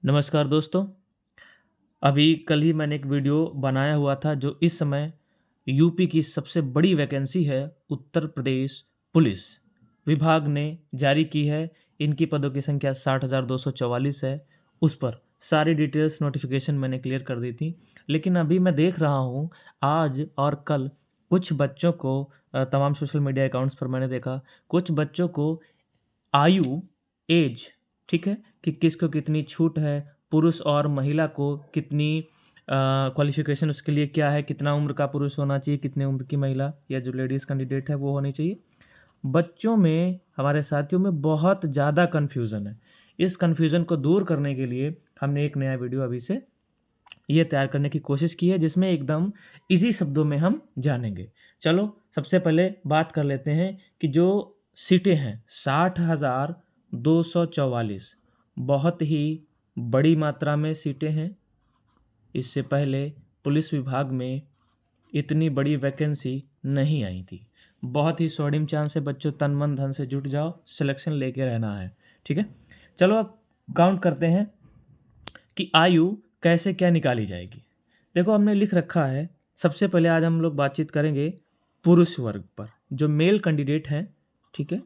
नमस्कार दोस्तों। अभी कल ही मैंने एक वीडियो बनाया हुआ था जो इस समय यूपी की सबसे बड़ी वैकेंसी है। उत्तर प्रदेश पुलिस विभाग ने जारी की है। इनकी पदों की संख्या 60,244 है। उस पर सारी डिटेल्स नोटिफिकेशन मैंने क्लियर कर दी थी। लेकिन अभी मैं देख रहा हूँ आज और कल कुछ बच्चों को तमाम सोशल मीडिया अकाउंट्स पर मैंने देखा, कुछ बच्चों को आयु, एज, ठीक है, कि किसको कितनी छूट है, पुरुष और महिला को कितनी क्वालिफ़िकेशन उसके लिए क्या है, कितना उम्र का पुरुष होना चाहिए, कितने उम्र की महिला या जो लेडीज़ कैंडिडेट है वो होनी चाहिए। बच्चों में, हमारे साथियों में बहुत ज़्यादा कन्फ्यूज़न है। इस कन्फ्यूज़न को दूर करने के लिए हमने एक नया वीडियो अभी से ये तैयार करने की कोशिश की है जिसमें एकदम ईज़ी शब्दों में हम जानेंगे। चलो सबसे पहले बात कर लेते हैं कि जो सीटें हैं 60,244 बहुत ही बड़ी मात्रा में सीटें हैं। इससे पहले पुलिस विभाग में इतनी बड़ी वैकेंसी नहीं आई थी। बहुत ही स्वर्णिम चांस है बच्चों, तन मन धन से जुट जाओ, सिलेक्शन लेके रहना है। ठीक है, चलो अब काउंट करते हैं कि आयु कैसे क्या निकाली जाएगी। देखो हमने लिख रखा है। सबसे पहले आज हम लोग बातचीत करेंगे पुरुष वर्ग पर। जो मेल कैंडिडेट हैं, ठीक है,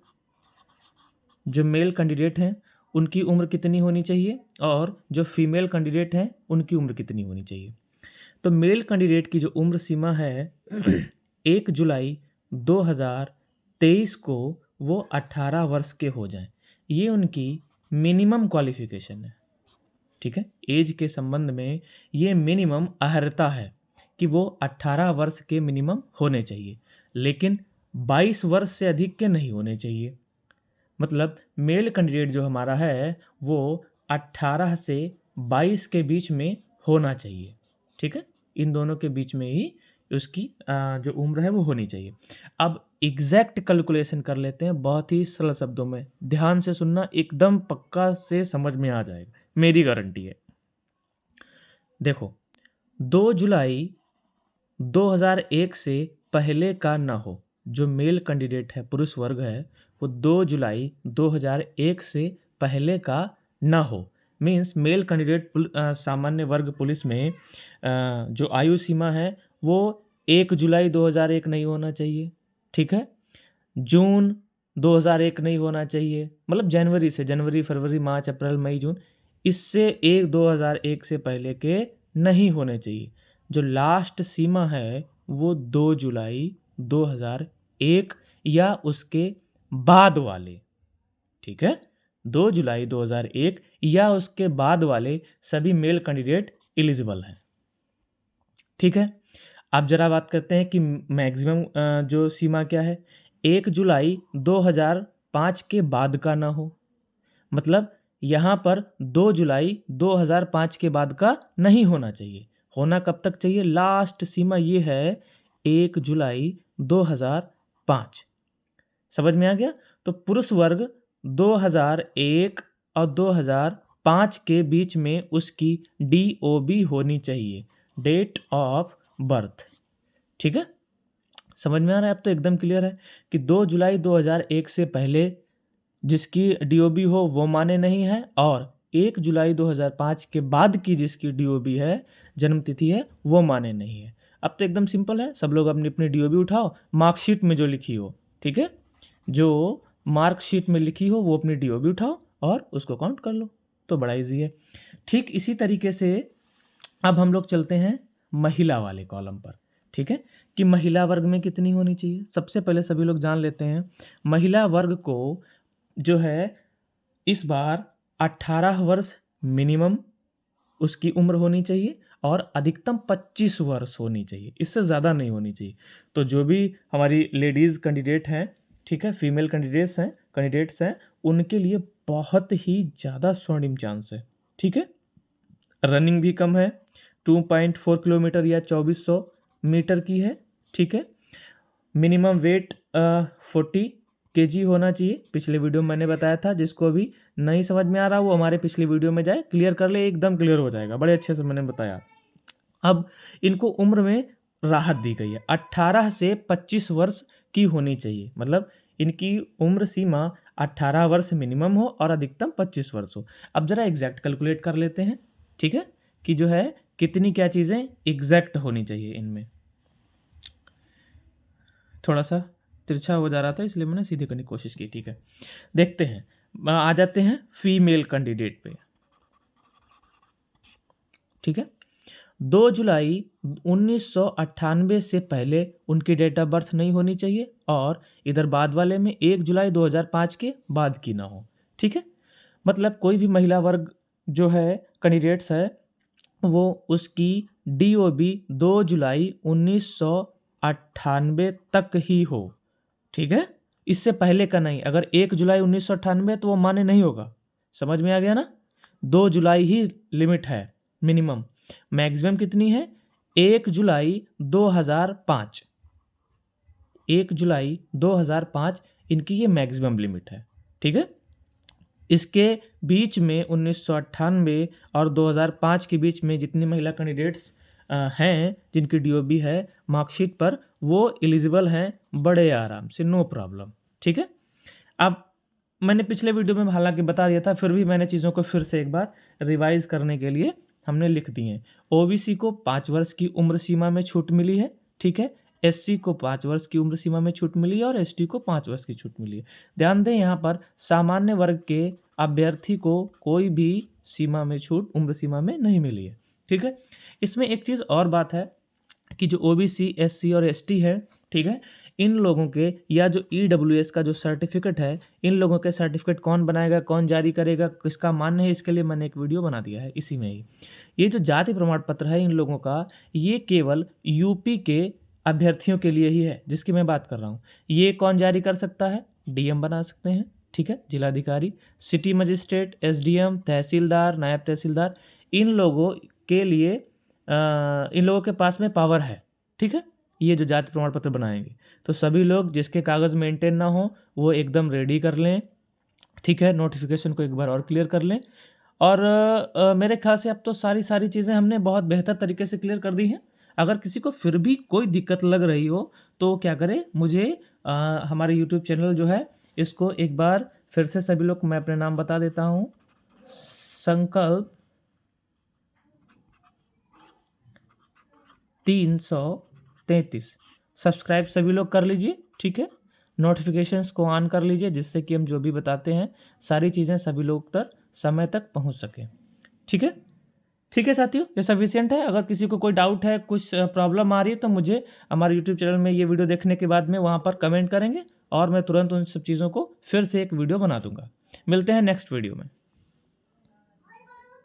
जो मेल कैंडिडेट हैं उनकी उम्र कितनी होनी चाहिए और जो फीमेल कैंडिडेट हैं उनकी उम्र कितनी होनी चाहिए। तो मेल कैंडिडेट की जो उम्र सीमा है 1 जुलाई 2023 को वो 18 वर्ष के हो जाएं, ये उनकी मिनिमम क्वालिफिकेशन है। ठीक है, एज के संबंध में ये मिनिमम अहर्ता है कि वो 18 वर्ष के मिनिमम होने चाहिए, लेकिन 22 वर्ष से अधिक के नहीं होने चाहिए। मतलब मेल कैंडिडेट जो हमारा है वो 18 से 22 के बीच में होना चाहिए। ठीक है, इन दोनों के बीच में ही उसकी जो उम्र है वो होनी चाहिए। अब एग्जैक्ट कैलकुलेशन कर लेते हैं बहुत ही सरल शब्दों में, ध्यान से सुनना, एकदम पक्का से समझ में आ जाएगा, मेरी गारंटी है। देखो, 2 जुलाई 2001 से पहले का ना हो, जो मेल कैंडिडेट है, पुरुष वर्ग है, वो 2 जुलाई 2001 से पहले का ना हो। मीन्स मेल कैंडिडेट सामान्य वर्ग पुलिस में जो आयु सीमा है वो 1 जुलाई 2001 नहीं होना चाहिए। ठीक है, जून 2001 नहीं होना चाहिए, मतलब जनवरी से, जनवरी, फरवरी, मार्च, अप्रैल, मई, जून, इससे 2001 से पहले के नहीं होने चाहिए। जो लास्ट सीमा है वो 2 जुलाई 2001 या उसके बाद वाले। ठीक है, 2 जुलाई 2001 या उसके बाद वाले सभी मेल कैंडिडेट एलिजिबल हैं। ठीक है, अब जरा बात करते हैं कि मैक्सिमम जो सीमा क्या है। 1 जुलाई 2005 के बाद का ना हो, मतलब यहाँ पर 2 जुलाई 2005 के बाद का नहीं होना चाहिए। होना कब तक चाहिए? लास्ट सीमा ये है 1 जुलाई 2005। समझ में आ गया? तो पुरुष वर्ग 2001 और 2005 के बीच में उसकी DOB होनी चाहिए, डेट ऑफ बर्थ। ठीक है, समझ में आ रहा है? अब तो एकदम क्लियर है कि 2 जुलाई 2001 से पहले जिसकी DOB हो वो माने नहीं है, और 1 जुलाई 2005 के बाद की जिसकी DOB है, जन्म तिथि है, वो माने नहीं है। अब तो एकदम सिंपल है, सब लोग अपनी अपनी DOB उठाओ, मार्कशीट में जो लिखी हो, ठीक है, जो मार्कशीट में लिखी हो वो अपनी DOB उठाओ और उसको काउंट कर लो, तो बड़ा ईजी है। ठीक इसी तरीके से अब हम लोग चलते हैं महिला वाले कॉलम पर। ठीक है, कि महिला वर्ग में कितनी होनी चाहिए। सबसे पहले सभी लोग जान लेते हैं, महिला वर्ग को जो है इस बार 18 वर्ष मिनिमम उसकी उम्र होनी चाहिए और अधिकतम 25 वर्ष होनी चाहिए, इससे ज़्यादा नहीं होनी चाहिए। तो जो भी हमारी लेडीज़ कैंडिडेट हैं, ठीक है, फीमेल कैंडिडेट्स हैं, उनके लिए बहुत ही ज़्यादा स्वर्णिम चांस है। ठीक है, रनिंग भी कम है, 2.4 किलोमीटर या 2400 मीटर की है। ठीक है, मिनिमम वेट 40 kg होना चाहिए। पिछले वीडियो में मैंने बताया था, जिसको अभी नहीं समझ में आ रहा वो हमारे पिछले वीडियो में जाए, क्लियर कर ले, एकदम क्लियर हो जाएगा, बड़े अच्छे से मैंने बताया। अब इनको उम्र में राहत दी गई है, 18 से 25 वर्ष की होनी चाहिए, मतलब इनकी उम्र सीमा 18 वर्ष मिनिमम हो और अधिकतम 25 वर्ष हो। अब ज़रा एग्जैक्ट कैलकुलेट कर लेते हैं, ठीक है, कि जो है कितनी क्या चीज़ें एग्जैक्ट होनी चाहिए इनमें। थोड़ा सा तिरछा हो जा रहा था इसलिए मैंने सीधे करने की कोशिश की, ठीक है। देखते हैं, आ जाते हैं फीमेल कैंडिडेट पे, ठीक है। 2 जुलाई 1998 से पहले उनकी डेट ऑफ बर्थ नहीं होनी चाहिए और इधर बाद वाले में 1 जुलाई 2005 के बाद की ना हो, ठीक है। मतलब कोई भी महिला वर्ग जो है कैंडिडेट्स है वो उसकी DOB 2 जुलाई 1998 तक ही हो, ठीक है, इससे पहले का नहीं। अगर 1 जुलाई 1998 तो वो मान्य नहीं होगा। समझ में आ गया ना? 2 जुलाई ही लिमिट है मिनिमम। मैक्सिमम कितनी है? 1 जुलाई 2005। 1 जुलाई 2005 इनकी ये मैक्सिमम लिमिट है, ठीक है। इसके बीच में 1998 और 2005 के बीच में जितनी महिला कैंडिडेट्स हैं जिनकी DOB है मार्कशीट पर, वो एलिजिबल हैं बड़े आराम से, नो प्रॉब्लम, ठीक है। अब मैंने पिछले वीडियो में हालांकि बता दिया था, फिर भी मैंने चीज़ों को फिर से एक बार रिवाइज करने के लिए हमने लिख दी हैं। OBC को 5 वर्ष की उम्र सीमा में छूट मिली है, ठीक है। SC को 5 वर्ष की उम्र सीमा में छूट मिली है और ST को 5 वर्ष की छूट मिली है। ध्यान दें, यहाँ पर सामान्य वर्ग के अभ्यर्थी को कोई भी सीमा में छूट, उम्र सीमा में नहीं मिली है, ठीक है। इसमें एक चीज़ और बात है कि जो OBC, SC और ST है, ठीक है, इन लोगों के या जो EWS का जो सर्टिफिकेट है, इन लोगों के सर्टिफिकेट कौन बनाएगा, कौन जारी करेगा, किसका मान्य है, इसके लिए मैंने एक वीडियो बना दिया है इसी में ही। ये जो जाति प्रमाण पत्र है इन लोगों का, ये केवल यूपी के अभ्यर्थियों के लिए ही है जिसकी मैं बात कर रहा हूँ। ये कौन जारी कर सकता है? DM बना सकते हैं, ठीक है, जिलाधिकारी, सिटी मजिस्ट्रेट, SDM, तहसीलदार, नायब तहसीलदार, इन लोगों के लिए इन लोगों के पास में पावर है, ठीक है, ये जो जाति प्रमाण पत्र बनाएंगे। तो सभी लोग जिसके कागज़ मेंटेन ना हो वो एकदम रेडी कर लें, ठीक है, नोटिफिकेशन को एक बार और क्लियर कर लें। और मेरे ख्याल से अब तो सारी चीज़ें हमने बहुत बेहतर तरीके से क्लियर कर दी हैं। अगर किसी को फिर भी कोई दिक्कत लग रही हो तो क्या करें, मुझे हमारे YouTube चैनल जो है इसको एक बार फिर से सभी लोग, मैं अपने नाम बता देता हूँ, संकल्प 333 सब्सक्राइब सभी लोग कर लीजिए, ठीक है। नोटिफिकेशंस को ऑन कर लीजिए जिससे कि हम जो भी बताते हैं सारी चीज़ें सभी लोग तक समय तक पहुंच सकें, ठीक है। ठीक है साथियों, ये सफिशिएंट है। अगर किसी को कोई डाउट है, कुछ प्रॉब्लम आ रही है तो मुझे हमारे YouTube चैनल में ये वीडियो देखने के बाद में वहाँ पर कमेंट करेंगे और मैं तुरंत उन सब चीज़ों को फिर से एक वीडियो बना दूंगा। मिलते हैं नेक्स्ट वीडियो में।